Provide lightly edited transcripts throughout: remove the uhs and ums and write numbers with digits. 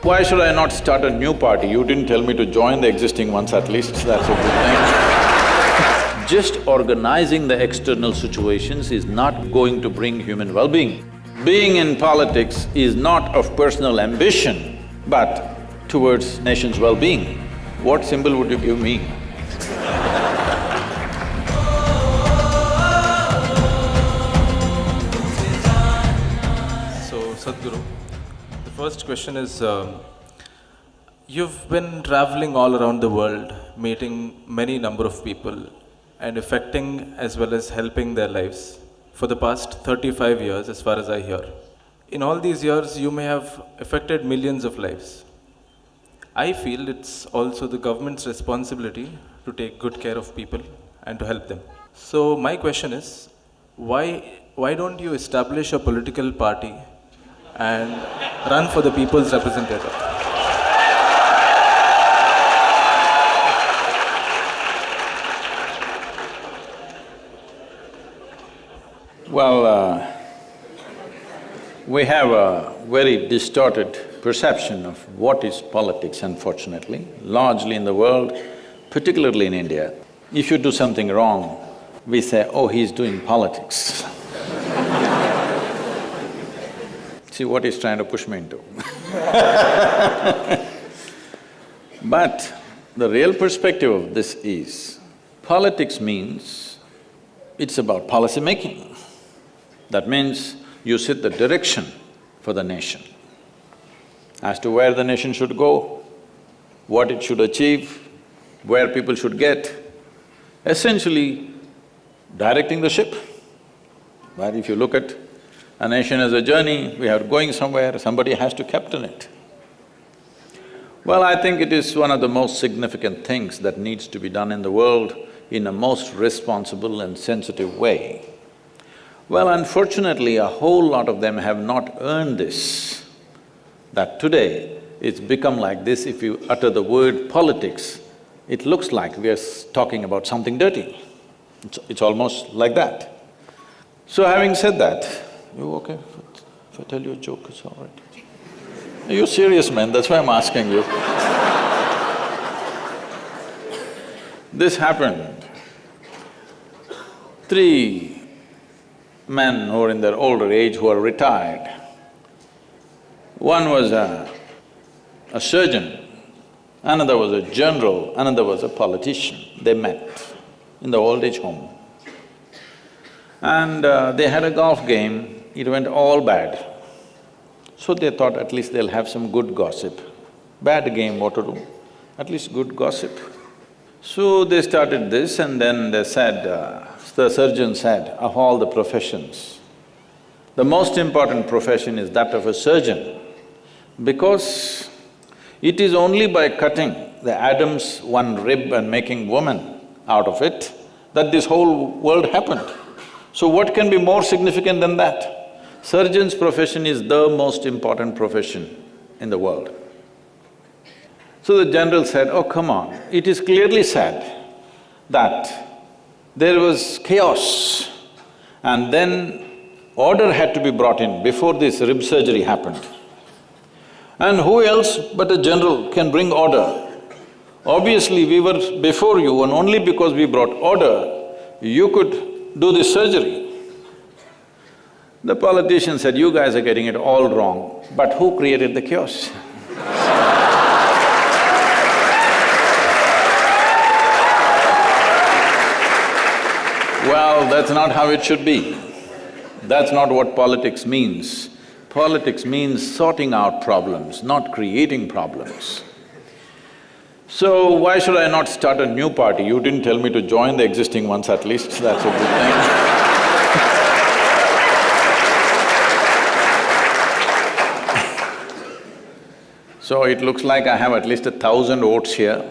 Why should I not start a new party? You didn't tell me to join the existing ones at least, that's a good thing. Just organizing the external situations is not going to bring human well-being. Being in politics is not of personal ambition, but towards nation's well-being. What symbol would you give me? So, Sadhguru, the first question is, you've been traveling all around the world, meeting many number of people and affecting as well as helping their lives for the past 35 years, as far as I hear. In all these years, you may have affected millions of lives. I feel it's also the government's responsibility to take good care of people and to help them. So my question is, why don't you establish a political party and run for the people's representative? Well, we have a very distorted perception of what is politics, unfortunately, largely in the world, particularly in India. If you do something wrong, we say, oh, he's doing politics. See what he's trying to push me into. But the real perspective of this is, politics means it's about policy making. That means you set the direction for the nation as to where the nation should go, what it should achieve, where people should get, essentially directing the ship. But if you look at a nation as a journey, we are going somewhere, somebody has to captain it. Well, I think it is one of the most significant things that needs to be done in the world in a most responsible and sensitive way. Well, unfortunately, a whole lot of them have not earned this. That today, it's become like this, if you utter the word politics, it looks like we are talking about something dirty. It's almost like that. So having said that, you okay if I tell you a joke, it's all right? You're serious, man, that's why I'm asking you. This happened. 3 men who are in their older age who are retired. One was a surgeon, another was a general, another was a politician. They met in the old age home. And they had a golf game, it went all bad. So they thought at least they'll have some good gossip. Bad game, what to do? At least good gossip. So they started this and then they said, the surgeon said, of all the professions, the most important profession is that of a surgeon, because it is only by cutting the Adam's one rib and making woman out of it that this whole world happened. So what can be more significant than that? Surgeon's profession is the most important profession in the world. So the general said, oh, come on, it is clearly said that there was chaos and then order had to be brought in before this rib surgery happened. And who else but a general can bring order? Obviously, we were before you and only because we brought order, you could do this surgery. The politician said, you guys are getting it all wrong, but who created the chaos? Well, that's not how it should be. That's not what politics means. Politics means sorting out problems, not creating problems. So why should I not start a new party? You didn't tell me to join the existing ones at least, that's a good thing. So it looks like I have at least 1,000 votes here.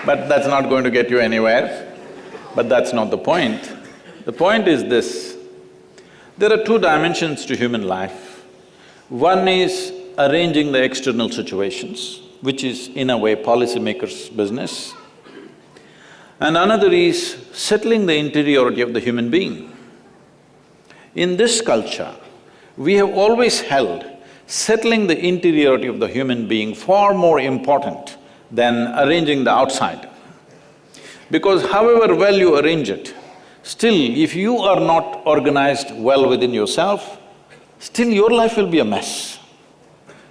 But that's not going to get you anywhere. But that's not the point. The point is this, there are 2 dimensions to human life. One is arranging the external situations, which is in a way policymakers' business. And another is settling the interiority of the human being. In this culture, we have always held settling the interiority of the human being far more important than arranging the outside. Because however well you arrange it, still if you are not organized well within yourself, still your life will be a mess.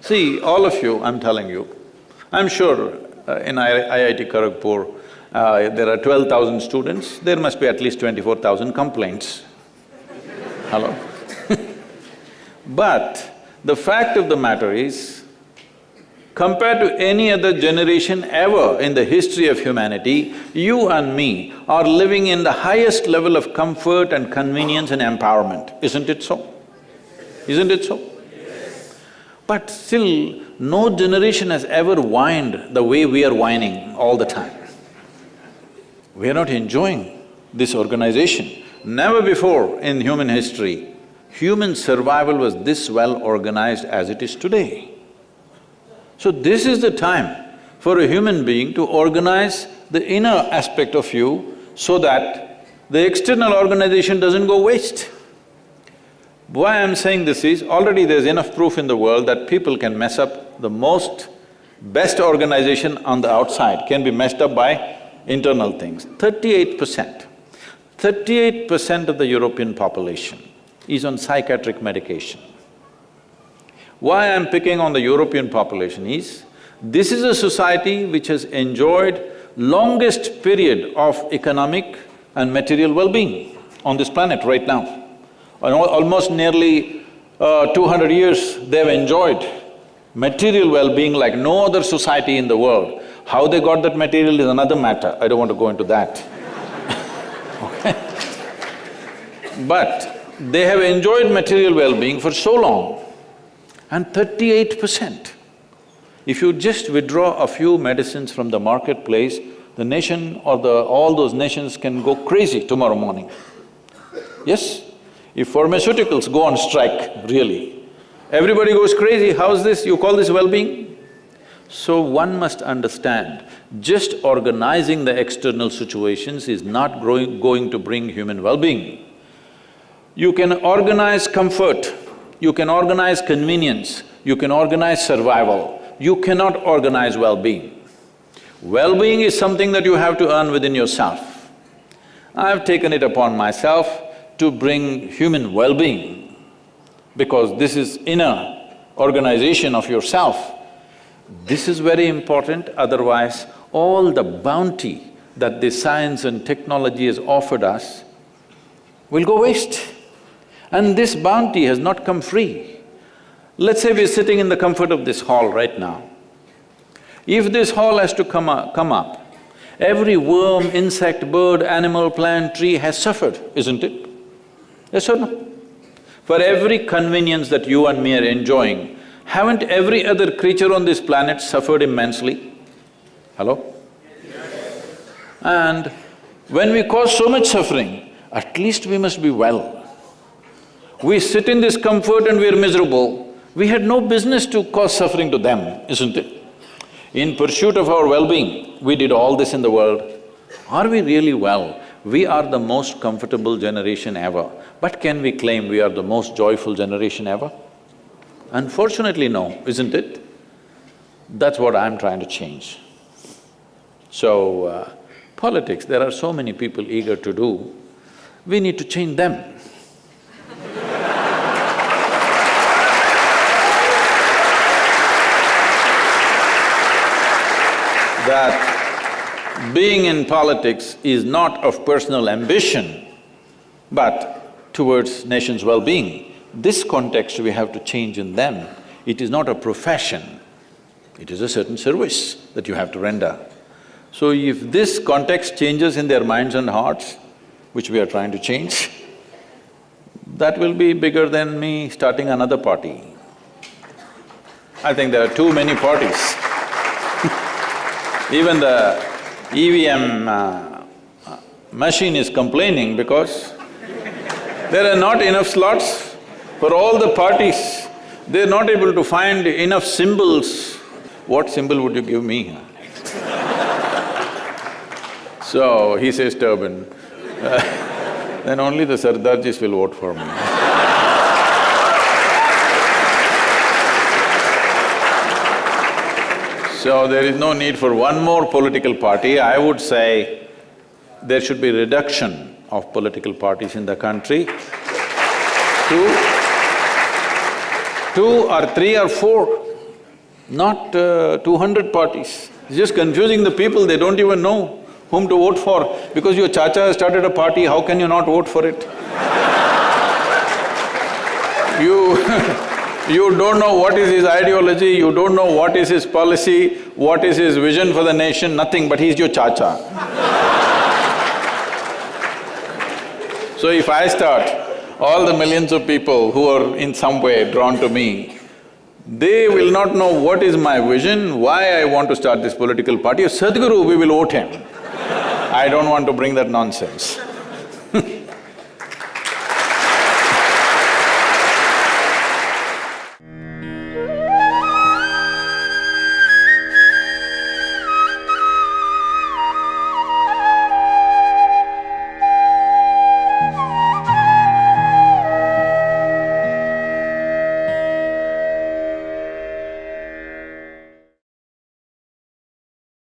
See, all of you, I'm telling you, I'm sure in IIT Kharagpur, there are 12,000 students, there must be at least 24,000 complaints. Hello? But the fact of the matter is, compared to any other generation ever in the history of humanity, you and me are living in the highest level of comfort and convenience and empowerment, isn't it so? Isn't it so? Yes. But still, no generation has ever whined the way we are whining all the time. We are not enjoying this organization. Never before in human history, human survival was this well organized as it is today. So this is the time for a human being to organize the inner aspect of you so that the external organization doesn't go waste. Why I'm saying this is, already there's enough proof in the world that people can mess up the best organization on the outside can be messed up by internal things. 38% of the European population is on psychiatric medication. Why I'm picking on the European population is, this is a society which has enjoyed longest period of economic and material well-being on this planet right now. And almost nearly 200 years they've enjoyed material well-being like no other society in the world. How they got that material is another matter, I don't want to go into that. Okay? But they have enjoyed material well-being for so long, and 38%. If you just withdraw a few medicines from the marketplace, the nation or all those nations can go crazy tomorrow morning. Yes? If pharmaceuticals go on strike, really, everybody goes crazy, how's this? You call this well-being? So one must understand, just organizing the external situations is not going to bring human well-being. You can organize comfort, you can organize convenience, you can organize survival, you cannot organize well-being. Well-being is something that you have to earn within yourself. I've taken it upon myself to bring human well-being, because this is inner organization of yourself. This is very important, otherwise all the bounty that the science and technology has offered us will go waste. And this bounty has not come free. Let's say we're sitting in the comfort of this hall right now. If this hall has to come up, every worm, insect, bird, animal, plant, tree has suffered, isn't it? Yes or no? For every convenience that you and me are enjoying, haven't every other creature on this planet suffered immensely? Hello? Yes. And when we cause so much suffering, at least we must be well. We sit in this comfort and we're miserable, we had no business to cause suffering to them, isn't it? In pursuit of our well-being, we did all this in the world. Are we really well? We are the most comfortable generation ever, but can we claim we are the most joyful generation ever? Unfortunately, no, isn't it? That's what I'm trying to change. So, politics, there are so many people eager to do, we need to change them. That being in politics is not of personal ambition, but towards nation's well-being. This context we have to change in them. It is not a profession, it is a certain service that you have to render. So if this context changes in their minds and hearts, which we are trying to change, that will be bigger than me starting another party. I think there are too many parties. Even the EVM machine is complaining because there are not enough slots for all the parties. They're not able to find enough symbols. What symbol would you give me? So he says turban. Then only the Sardarjis will vote for me. So there is no need for one more political party. I would say there should be reduction of political parties in the country. Two or three or four, not 200 parties. It's just confusing the people, they don't even know whom to vote for. Because your chacha has started a party, how can you not vote for it? You don't know what is his ideology, you don't know what is his policy, what is his vision for the nation, nothing, but he's your chacha. So if I start, all the millions of people who are in some way drawn to me, they will not know what is my vision, why I want to start this political party. Sadhguru, we will vote him. I don't want to bring that nonsense.